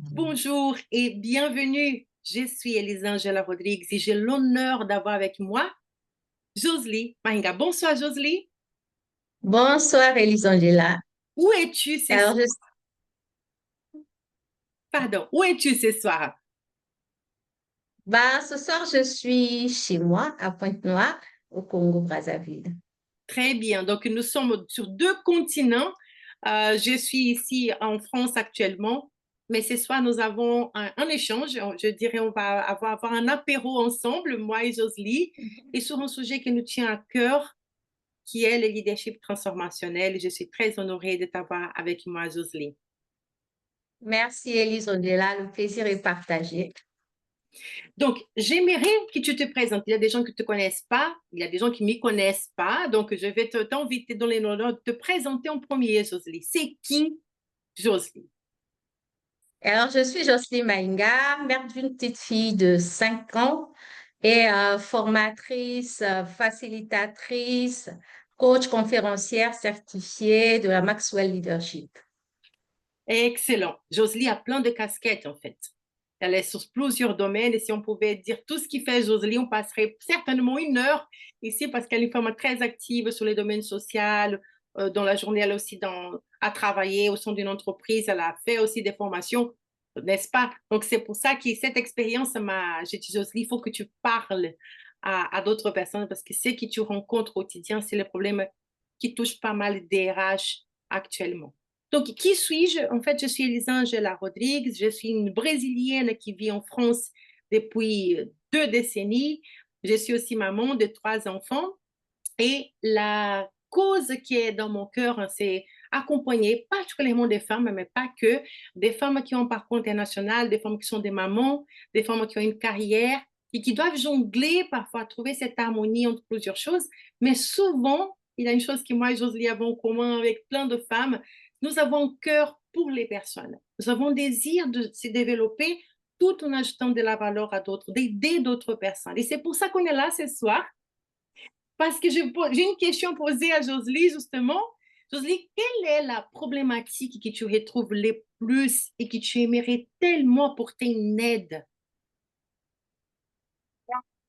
Bonjour et bienvenue. Je suis Elisangela Rodrigues et j'ai l'honneur d'avoir avec moi Josely Mahinga. Bonsoir Josely. Bonsoir, Elisangela. Où es-tu ce Alors, soir? Pardon, où es-tu ce soir? ce soir, je suis chez moi, à Pointe-Noire, au Congo-Brazzaville. Très bien. Donc nous sommes sur deux continents. Je suis ici en France actuellement, mais ce soir nous avons un échange. Je dirais on va avoir un apéro ensemble, moi et Josely, et sur un sujet qui nous tient à cœur, qui est le leadership transformationnel. Je suis très honorée de t'avoir avec moi, Joselyne. Merci, Elisangela. Le plaisir est partagé. Donc, j'aimerais que tu te présentes. Il y a des gens qui ne te connaissent pas, il y a des gens qui ne m'y connaissent pas. Donc, je vais t'inviter dans les notes de te présenter en premier, Joselyne. C'est qui, Joselyne? Alors, je suis Jocelyne Maïnga, mère d'une petite fille de 5 ans et formatrice, facilitatrice, coach conférencière certifiée de la Maxwell Leadership. Excellent. Joselyne a plein de casquettes, en fait. Elle est sur plusieurs domaines et si on pouvait dire tout ce qui fait Joselyne, on passerait certainement une heure ici parce qu'elle est une femme très active sur les domaines sociaux. Dans la journée, elle aussi a travaillé au sein d'une entreprise, elle a fait aussi des formations, n'est-ce pas? Donc, c'est pour ça que cette expérience j'ai dit, Joselyne, il faut que tu parles à d'autres personnes parce que ce que tu rencontres au quotidien, c'est les problèmes qui touchent pas mal des RH actuellement. Donc, qui suis-je? En fait, je suis Elisangela Rodrigues. Je suis une Brésilienne qui vit en France depuis 2 décennies. Je suis aussi maman de 3 enfants. Et la cause qui est dans mon cœur, c'est accompagner particulièrement des femmes, mais pas que, des femmes qui ont un parcours international, des femmes qui sont des mamans, des femmes qui ont une carrière et qui doivent jongler parfois, trouver cette harmonie entre plusieurs choses. Mais souvent, il y a une chose que moi et Josélie avons en commun avec plein de femmes, nous avons un cœur pour les personnes. Nous avons un désir de se développer tout en ajoutant de la valeur à d'autres, d'aider d'autres personnes. Et c'est pour ça qu'on est là ce soir parce que j'ai une question posée à Josely, justement. Josely, quelle est la problématique que tu retrouves le plus et que tu aimerais tellement porter une aide?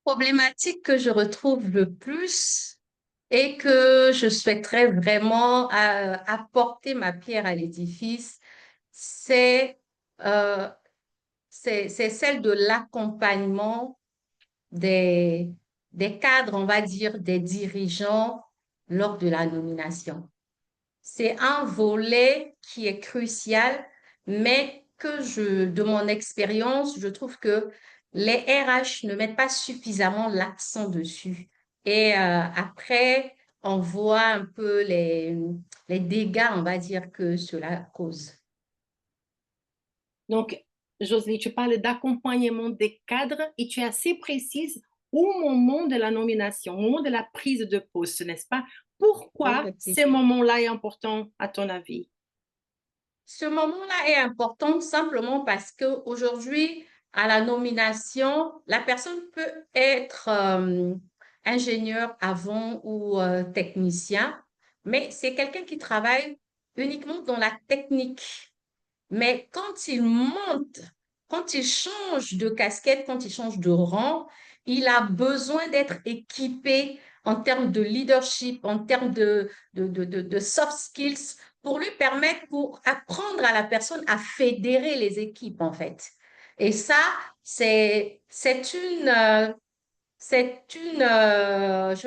Problématique que je retrouve le plus et que je souhaiterais vraiment apporter ma pierre à l'édifice, c'est euh, c'est celle de l'accompagnement des, des cadres, on va dire, des dirigeants lors de la nomination. C'est un volet qui est crucial, mais de mon expérience, je trouve que les RH ne mettent pas suffisamment l'accent dessus. Et après, on voit un peu les dégâts, on va dire, que cela cause. Donc, Josely, tu parles d'accompagnement des cadres et tu es assez précise au moment de la nomination, au moment de la prise de poste, n'est-ce pas? Pourquoi ce Effectivement. moment-là est important à ton avis? Ce moment-là est important simplement parce qu'aujourd'hui, à la nomination, la personne peut être ingénieur avant ou technicien, mais c'est quelqu'un qui travaille uniquement dans la technique. Mais quand il monte, quand il change de casquette, quand il change de rang, il a besoin d'être équipé en termes de leadership, en termes de soft skills, pour lui permettre, pour apprendre à la personne à fédérer les équipes, en fait. Et ça, je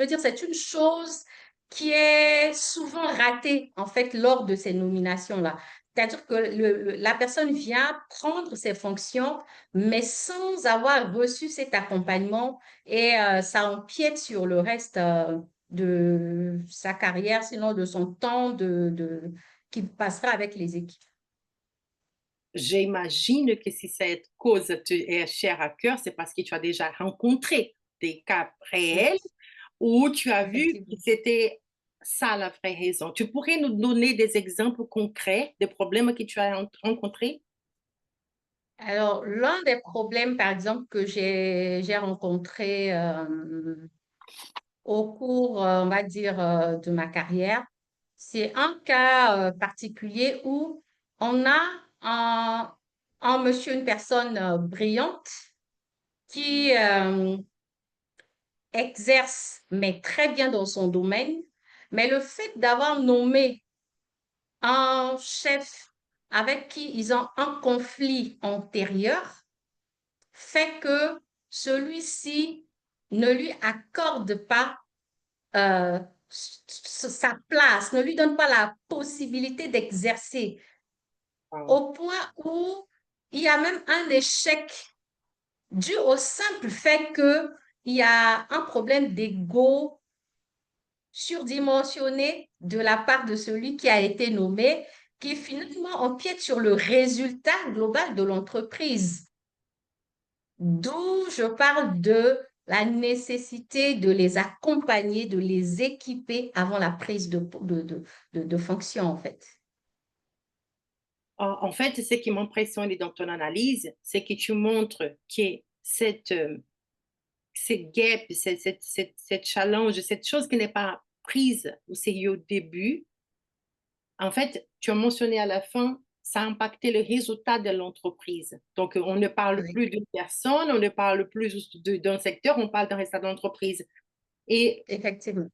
veux dire, c'est une chose qui est souvent ratée, en fait, lors de ces nominations-là. C'est-à-dire que la personne vient prendre ses fonctions, mais sans avoir reçu cet accompagnement et ça empiète sur le reste de sa carrière, sinon de son temps qu'il passera avec les équipes. J'imagine que si cette cause te est chère à cœur, c'est parce que tu as déjà rencontré des cas réels Oui, où tu as vu que effectivement. c'était ça la vraie raison. Tu pourrais nous donner des exemples concrets des problèmes que tu as rencontrés? Alors, l'un des problèmes, par exemple, que j'ai rencontré au cours, on va dire, de ma carrière, c'est un cas particulier où on a en monsieur une personne brillante qui exerce, mais très bien dans son domaine. Mais le fait d'avoir nommé un chef avec qui ils ont un conflit antérieur fait que celui-ci ne lui accorde pas sa place, ne lui donne pas la possibilité d'exercer, Wow. au point où il y a même un échec dû au simple fait qu'il y a un problème d'ego surdimensionné de la part de celui qui a été nommé, qui finalement empiète sur le résultat global de l'entreprise. D'où je parle de la nécessité de les accompagner, de les équiper avant la prise de fonction, en fait. En fait, ce qui m'impressionne dans ton analyse, c'est que tu montres que cette gap, cette challenge, cette chose qui n'est pas prise au sérieux au début, en fait, tu as mentionné à la fin, ça a impacté le résultat de l'entreprise. Donc, on ne parle Oui, plus d'une personne, on ne parle plus juste d'un secteur, on parle d'un résultat d'entreprise. Et, effectivement.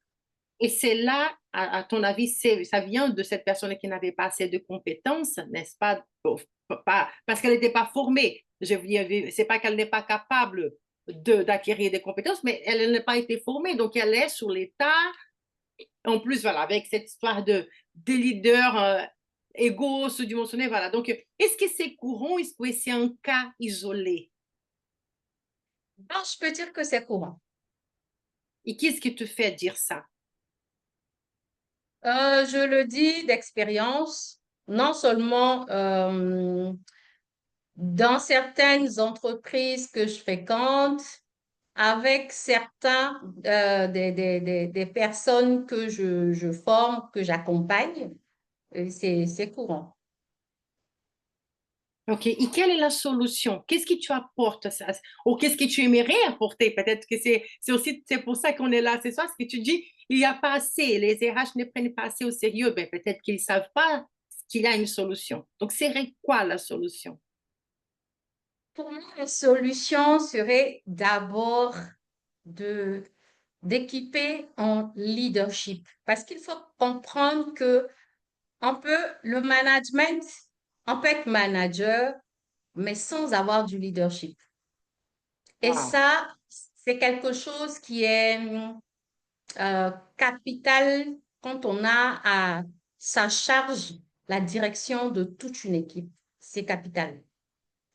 et c'est là, à ton avis, ça vient de cette personne qui n'avait pas assez de compétences, n'est-ce pas? Pas parce qu'elle n'était pas formée. C'est pas qu'elle n'est pas capable d'acquérir des compétences, mais elle n'a pas été formée. Donc, elle est sur l'état. En plus, voilà, avec cette histoire de leaders égaux, sous-dimensionnés, voilà. Donc, est-ce que c'est courant? Est-ce que c'est un cas isolé? Non, je peux dire que c'est courant. Et qu'est-ce qui te fait dire ça? Je le dis d'expérience, non seulement dans certaines entreprises que je fréquente, avec certains des personnes que je forme, que j'accompagne, c'est courant. OK. Et quelle est la solution? Qu'est-ce que tu apportes? Ou qu'est-ce que tu aimerais apporter? Peut-être que c'est aussi c'est pour ça qu'on est là. C'est ça ce que tu dis. Il n'y a pas assez. Les RH ne prennent pas assez au sérieux. Ben, peut-être qu'ils ne savent pas qu'il y a une solution. Donc, c'est quoi la solution? Pour moi, la solution serait d'abord de d'équiper en leadership, parce qu'il faut comprendre que le management, on peut être manager, mais sans avoir du leadership. Et Wow. ça, c'est quelque chose qui est capital quand on a à sa charge la direction de toute une équipe. C'est capital.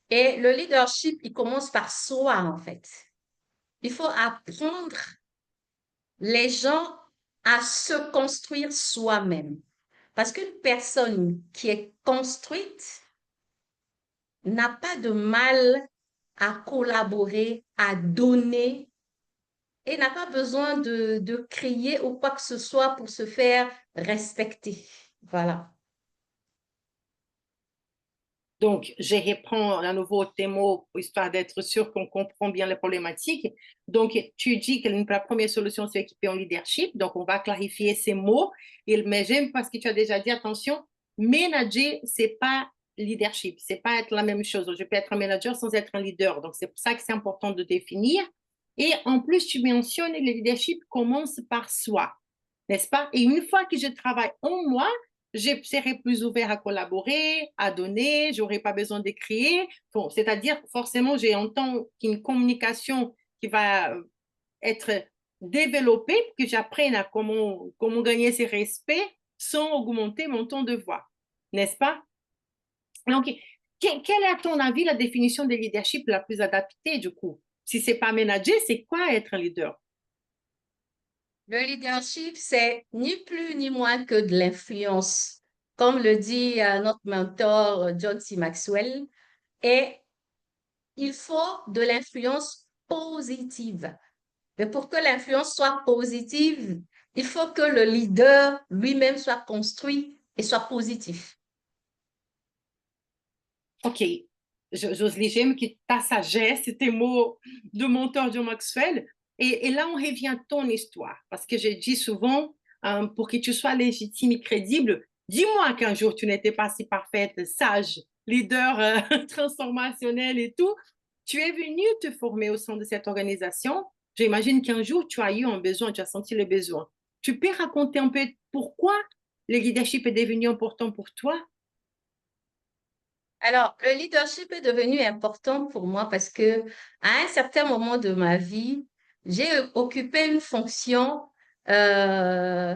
Et le leadership, il commence par soi, en fait. Il faut apprendre les gens à se construire soi-même. Parce qu'une personne qui est construite n'a pas de mal à collaborer, à donner et n'a pas besoin de crier ou quoi que ce soit pour se faire respecter. Voilà. Donc, je reprends à nouveau tes mots, histoire d'être sûr qu'on comprend bien les problématiques. Donc, tu dis que la première solution, c'est équiper en leadership. Donc, on va clarifier ces mots. Mais j'aime parce que tu as déjà dit, attention, manager, c'est pas leadership. C'est pas être la même chose. Je peux être un manager sans être un leader. Donc, c'est pour ça que c'est important de définir. Et en plus, tu mentionnes que le leadership commence par soi, n'est-ce pas? Et une fois que je travaille en moi, je serai plus ouvert à collaborer, à donner, j'aurai pas besoin d'écrire. Bon, c'est-à-dire, forcément, j'ai une communication qui va être développée, que j'apprenne à comment gagner ce respect sans augmenter mon ton de voix. N'est-ce pas? Donc, quelle est, à ton avis, la définition de leadership la plus adaptée, du coup? Si c'est pas manager, c'est quoi être un leader? Le leadership, c'est ni plus ni moins que de l'influence. Comme le dit notre mentor John C. Maxwell, et il faut de l'influence positive. Mais pour que l'influence soit positive, il faut que le leader lui-même soit construit et soit positif. OK. Jocelyne, j'aime que ta sagesse, tes mots de mentor de Maxwell. Et là, on revient à ton histoire. Parce que je dis souvent, pour que tu sois légitime et crédible, Dis-moi qu'un jour tu n'étais pas si parfaite, sage, leader transformationnel et tout. Tu es venu te former au sein de cette organisation. J'imagine qu'un jour tu as eu un besoin, tu as senti le besoin. Tu peux raconter un peu pourquoi le leadership est devenu important pour toi? Alors, le leadership est devenu important pour moi parce que à un certain moment de ma vie, j'ai occupé une fonction. euh,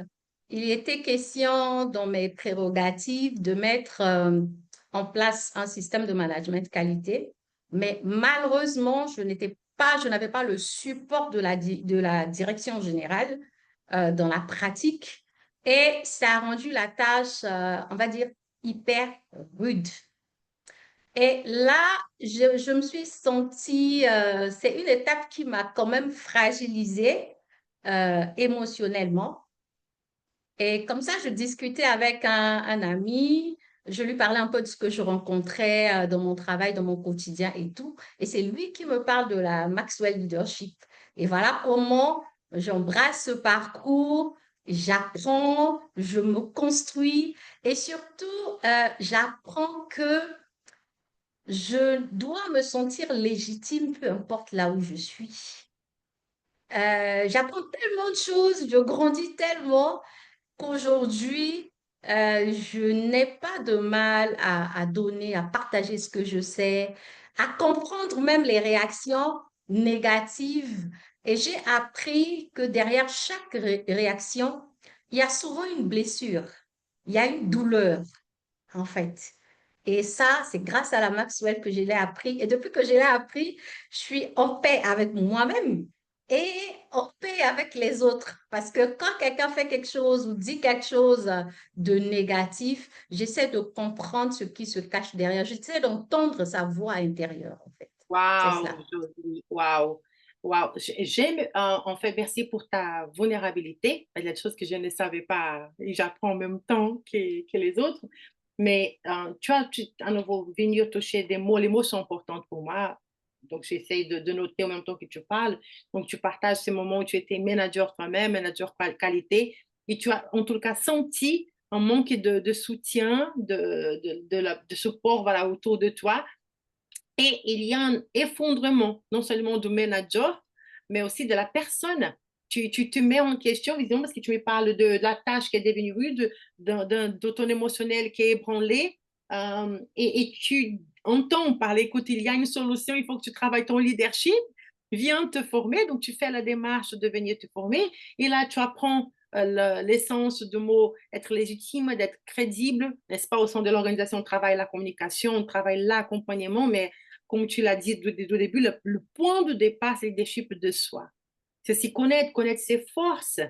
il était question dans mes prérogatives de mettre en place un système de management qualité, mais malheureusement, je n'avais pas le support de la direction générale dans la pratique et ça a rendu la tâche, on va dire, hyper rude. Et là, je me suis sentie, c'est une étape qui m'a quand même fragilisée émotionnellement. Et comme ça, je discutais avec un ami, je lui parlais un peu de ce que je rencontrais dans mon travail, dans mon quotidien et tout. Et c'est lui qui me parle de la Maxwell Leadership. Et voilà comment j'embrasse ce parcours, j'apprends, je me construis et surtout, j'apprends que je dois me sentir légitime, peu importe là où je suis. J'apprends tellement de choses, je grandis tellement qu'aujourd'hui, je n'ai pas de mal à donner, à partager ce que je sais, à comprendre même les réactions négatives. Et j'ai appris que derrière chaque réaction, il y a souvent une blessure, il y a une douleur en fait. Et ça, c'est grâce à la Maxwell que je l'ai appris. Et depuis que je l'ai appris, je suis en paix avec moi-même et en paix avec les autres. Parce que quand quelqu'un fait quelque chose ou dit quelque chose de négatif, j'essaie de comprendre ce qui se cache derrière. J'essaie d'entendre sa voix intérieure, en fait. C'est Waouh, cela. Josie, waouh, waouh. J'aime, en fait, merci pour ta vulnérabilité. Il y a des choses que je ne savais pas et j'apprends en même temps que les autres. Mais tu as à nouveau venir toucher des mots. Les mots sont importants pour moi. Donc, j'essaye de noter en même temps que tu parles. Donc, tu partages ces moments où tu étais manager toi-même, manager qualité, et tu as en tout cas senti un manque de soutien, de support voilà, autour de toi. Et il y a un effondrement, non seulement du manager, mais aussi de la personne. Tu te mets en question, évidemment, parce que tu me parles de la tâche qui est devenue rude, de ton émotionnel qui est ébranlé, et tu entends par l'écoute, il y a une solution, il faut que tu travailles ton leadership, viens te former, donc tu fais la démarche de venir te former, et là tu apprends l'essence du mot être légitime, d'être crédible, n'est-ce pas, au sein de l'organisation, on travaille la communication, on travaille l'accompagnement, mais comme tu l'as dit au début, le point de départ, c'est le leadership de soi. C'est s'y connaître, connaître ses forces,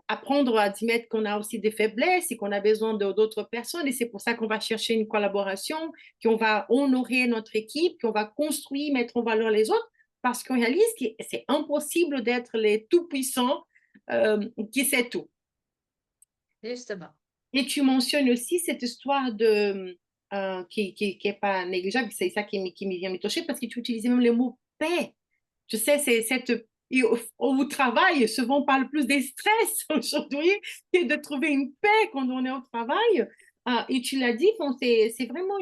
apprendre à admettre qu'on a aussi des faiblesses et qu'on a besoin d'autres personnes. Et c'est pour ça qu'on va chercher une collaboration, qu'on va honorer notre équipe, qu'on va construire, mettre en valeur les autres, parce qu'on réalise que c'est impossible d'être les tout-puissants qui sait tout. Justement. Et tu mentionnes aussi cette histoire de, qui est pas négligeable, c'est ça qui me vient me toucher, parce que tu utilises même le mot paix. Tu sais, c'est cette. Au travail, souvent on parle plus des stress aujourd'hui que de trouver une paix quand on est au travail. Et tu l'as dit, bon, c'est vraiment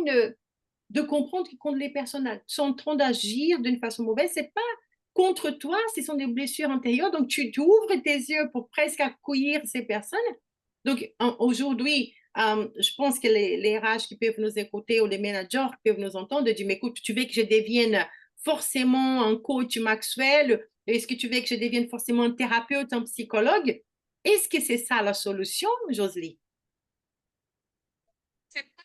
de comprendre que quand les personnes sont en train d'agir d'une façon mauvaise, c'est pas contre toi, ce sont des blessures intérieures. Donc tu ouvres tes yeux pour presque accueillir ces personnes. Donc aujourd'hui, je pense que les RH qui peuvent nous écouter ou les managers qui peuvent nous entendre, dire, mais écoute, tu veux que je devienne forcément un coach Maxwell? Est-ce que tu veux que je devienne forcément un thérapeute, un psychologue? Est-ce que c'est ça la solution, Joselie?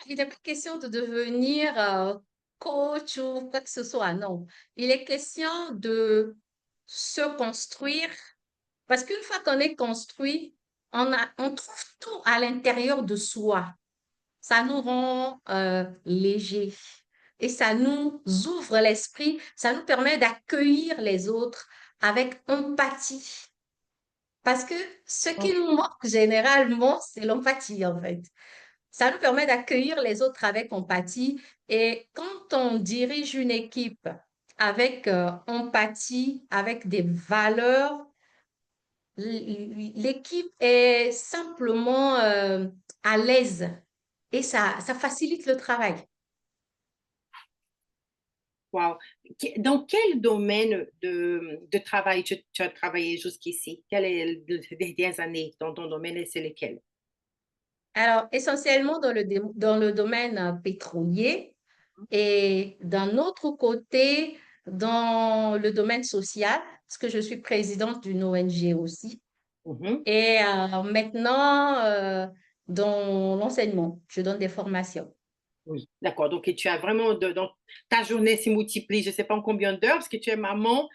Il n'est pas question de devenir coach ou quoi que ce soit, non. Il est question de se construire parce qu'une fois qu'on est construit, on trouve tout à l'intérieur de soi. Ça nous rend légers et ça nous ouvre l'esprit, ça nous permet d'accueillir les autres avec empathie. Parce que ce qui nous manque généralement, c'est l'empathie en fait. Ça nous permet d'accueillir les autres avec empathie. Et quand on dirige une équipe avec empathie, avec des valeurs, l'équipe est simplement à l'aise et ça facilite le travail. Wow. Dans quel domaine de travail tu as travaillé jusqu'ici? Quel est les dernières années dans ton domaine et c'est lesquels? Alors, essentiellement dans le domaine pétrolier et d'un autre côté, dans le domaine social, parce que je suis présidente d'une ONG aussi. Mhm. Et maintenant, dans l'enseignement, je donne des formations. Oui, d'accord. Donc, et tu as vraiment, donc, ta journée se multiplie, je ne sais pas en combien d'heures, parce que tu es maman,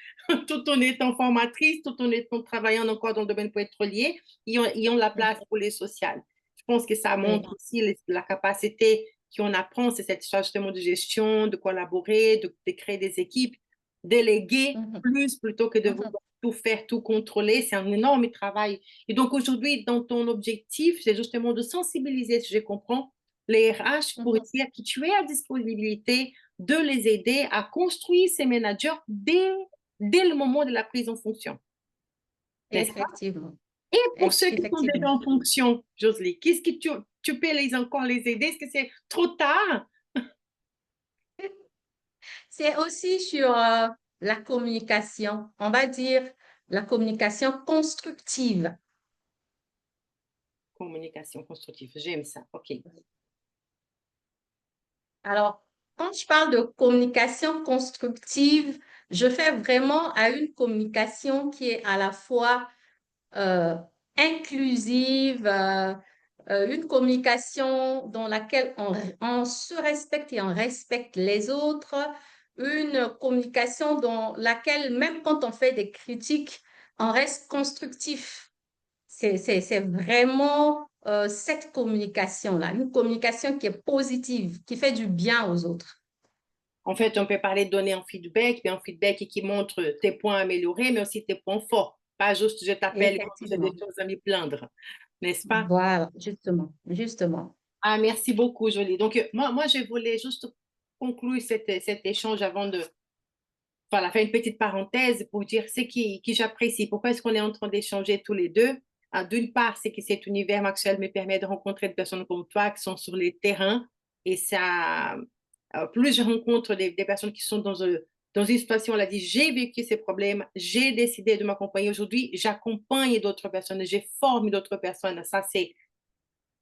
tout en étant formatrice, tout en étant travaillant encore dans le domaine pétrolier, ils ont la place pour les sociales. Je pense que ça Oui. montre aussi la capacité qu'on apprend, c'est cette chose justement de gestion, de collaborer, de créer des équipes, déléguer Mhm, plus plutôt que de mhm, vouloir tout faire, tout contrôler. C'est un énorme travail. Et donc, aujourd'hui, dans ton objectif, c'est justement de sensibiliser, si je comprends, les RH pour mhm. dire que tu es à disponibilité de les aider à construire ces managers dès le moment de la prise en fonction, n'est-ce pas? Effectivement. Et pour ceux qui sont déjà Effectivement. en fonction, Jocelyne, qu'est-ce que tu peux encore les aider? Est-ce que c'est trop tard? C'est aussi sur la communication, on va dire la communication constructive. Communication constructive, j'aime ça. OK. Alors, quand je parle de communication constructive, je fais vraiment à une communication qui est à la fois euh, inclusive, une communication dans laquelle on se respecte et on respecte les autres, une communication dans laquelle, même quand on fait des critiques, on reste constructif. C'est vraiment cette communication-là, une communication qui est positive, qui fait du bien aux autres. En fait, on peut parler de donner un feedback, mais un feedback qui montre tes points améliorés, mais aussi tes points forts. Pas juste je t'appelle quand j'ai des Effectivement. choses à me plaindre, n'est-ce pas? Voilà, justement, justement. Ah, merci beaucoup, Jolie. Donc, moi, je voulais juste conclure cet échange avant de voilà, faire une petite parenthèse pour dire ce qui j'apprécie. Pourquoi est-ce qu'on est en train d'échanger tous les deux? Ah, d'une part, c'est que cet univers actuel me permet de rencontrer des personnes comme toi qui sont sur les terrains. Et ça, plus je rencontre des personnes qui sont dans une situation, on a dit, j'ai vécu ces problèmes, j'ai décidé de m'accompagner aujourd'hui, j'accompagne d'autres personnes, j'ai formé d'autres personnes. Ça, c'est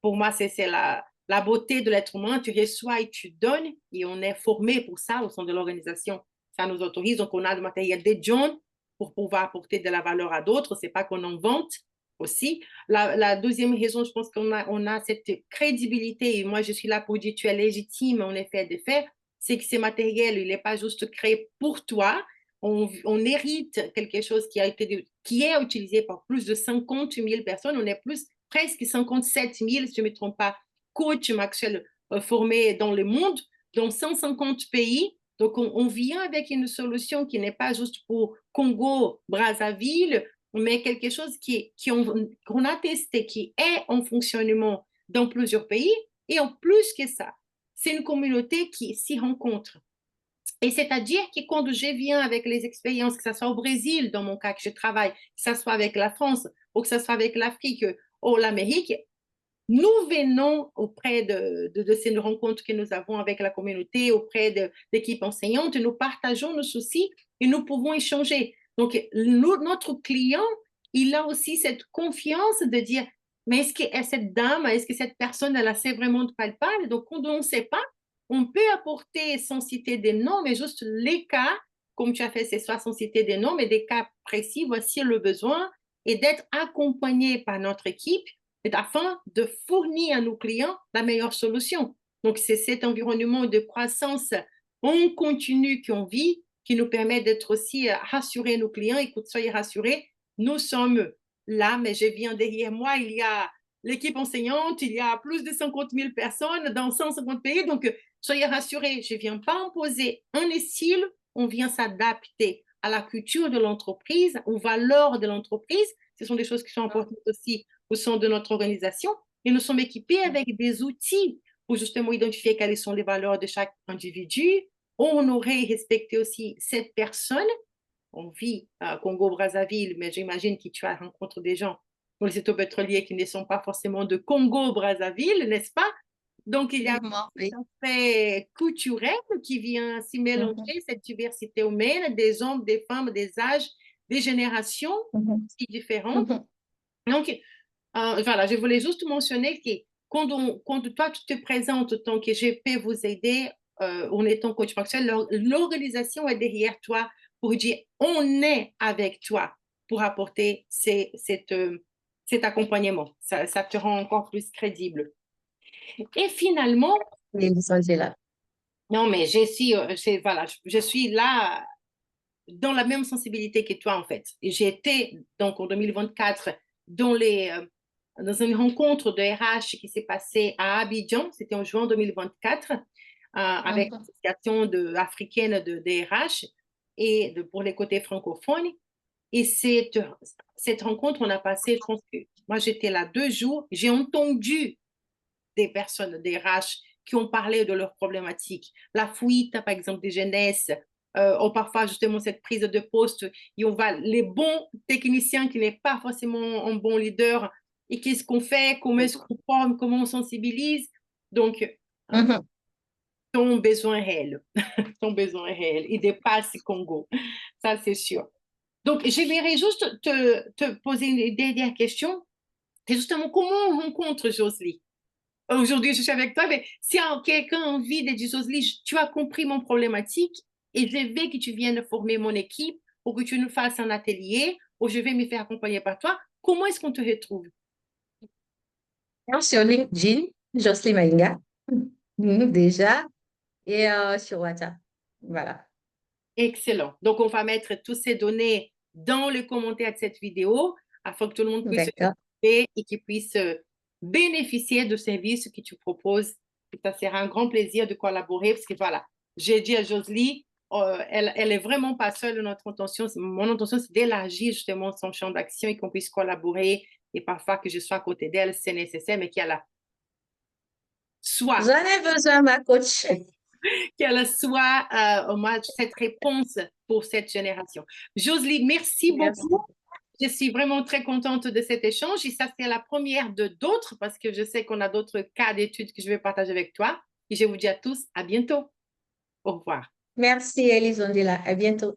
pour moi, c'est la beauté de l'être humain. Tu reçois et tu donnes, et on est formé pour ça au sein de l'organisation. Ça nous autorise. Donc, on a le matériel des gens pour pouvoir apporter de la valeur à d'autres. C'est pas qu'on en vante aussi. La deuxième raison, je pense on a cette crédibilité. Et moi, je suis là pour dire tu es légitime, en effet, de faire. C'est que ce matériel, il n'est pas juste créé pour toi. On hérite quelque chose qui est utilisé par plus de 50 000 personnes. On est plus presque 57 000, si je ne me trompe pas, coachs actuels formés dans le monde, dans 150 pays. Donc, on vient avec une solution qui n'est pas juste pour Congo, Brazzaville, mais quelque chose qu'on a testé, qui est en fonctionnement dans plusieurs pays. Et en plus que ça, c'est une communauté qui s'y rencontre. Et c'est-à-dire que quand je viens avec les expériences, que ce soit au Brésil, dans mon cas que je travaille, que ce soit avec la France, ou que ce soit avec l'Afrique ou l'Amérique, nous venons auprès de ces rencontres que nous avons avec la communauté, auprès de l'équipe enseignante, nous partageons nos soucis et nous pouvons échanger. Donc, notre client, il a aussi cette confiance de dire, mais est-ce que cette dame, est-ce que cette personne, elle a assez vraiment de palpable? Donc, quand on ne sait pas, on peut apporter sans citer des noms, mais juste les cas, comme tu as fait, c'est soit sans citer des noms, mais des cas précis, voici le besoin, et d'être accompagné par notre équipe afin de fournir à nos clients la meilleure solution. Donc, c'est cet environnement de croissance en continu qu'on vit qui nous permet d'être aussi rassurés nos clients. Écoute, soyez rassurés, nous sommes là, mais je viens derrière moi, il y a l'équipe enseignante, il y a plus de 50 000 personnes dans 150 pays. Donc, soyez rassurés, je ne viens pas imposer un style, on vient s'adapter à la culture de l'entreprise, aux valeurs de l'entreprise. Ce sont des choses qui sont importantes aussi au sein de notre organisation. Et nous sommes équipés avec des outils pour justement identifier quelles sont les valeurs de chaque individu, honorer et respecter aussi cette personne. On vit à Congo-Brazzaville, mais j'imagine que tu as rencontré des gens pour les étaux pétroliers qui ne sont pas forcément de Congo-Brazzaville, n'est-ce pas? Donc, il y a Absolument, oui. un fait culturel qui vient s'y Mhm, mélanger, cette diversité humaine, des hommes, des femmes, des âges, des générations mhm, si différentes. mhm, Donc, voilà, je voulais juste mentionner que quand toi, tu te présentes en tant que je peux vous aider en étant coach fonctionnel, l'organisation est derrière toi pour dire on est avec toi pour apporter cet accompagnement. Ça te rend encore plus crédible. Et finalement, oui, Angela. non, mais voilà, je suis là dans la même sensibilité que toi, en fait. J'ai été, donc, en 2024, dans une rencontre de RH qui s'est passée à Abidjan, c'était en juin 2024, avec Mhm, l'association africaine de RH pour les côtés francophones. Et cette rencontre, on a passé, je pense que moi, j'étais là 2 jours, j'ai entendu des personnes des RH qui ont parlé de leurs problématiques. La fuite, par exemple, des jeunesses, ou parfois justement cette prise de poste, et on va les bons techniciens qui n'est pas forcément un bon leader, et qu'est-ce qu'on fait, comment est-ce qu'on forme, comment on sensibilise. Donc, mhm. ton besoin est réel, ton besoin est réel, il dépasse Congo, ça c'est sûr. Donc, j'aimerais juste te poser une dernière question. C'est justement comment on rencontre Jocelyne? Aujourd'hui, je suis avec toi, mais si quelqu'un a envie de dire, Jocelyne, tu as compris mon problématique et je veux que tu viennes former mon équipe ou que tu nous fasses un atelier ou je vais me faire accompagner par toi, comment est-ce qu'on te retrouve? Sur LinkedIn, Jocelyne Maïnga, déjà, et sur WhatsApp. Voilà. Excellent. Donc, on va mettre toutes ces données dans les commentaires de cette vidéo afin que tout le monde puisse se D'accord. retrouver et qu'il puisse bénéficier de services que tu proposes. Et ça sera un grand plaisir de collaborer parce que voilà, j'ai dit à Jocelyne, elle est vraiment pas seule. Mon intention, c'est d'élargir justement son champ d'action et qu'on puisse collaborer et parfois que je sois à côté d'elle, c'est nécessaire, mais soit J'en ai besoin, ma coach. qu'elle soit au moins cette réponse pour cette génération. Jocelyne, merci Merci. beaucoup. Je suis vraiment très contente de cet échange et ça, c'est la première de d'autres parce que je sais qu'on a d'autres cas d'études que je vais partager avec toi. Et je vous dis à tous à bientôt. Au revoir. Merci, Elisondela. À bientôt.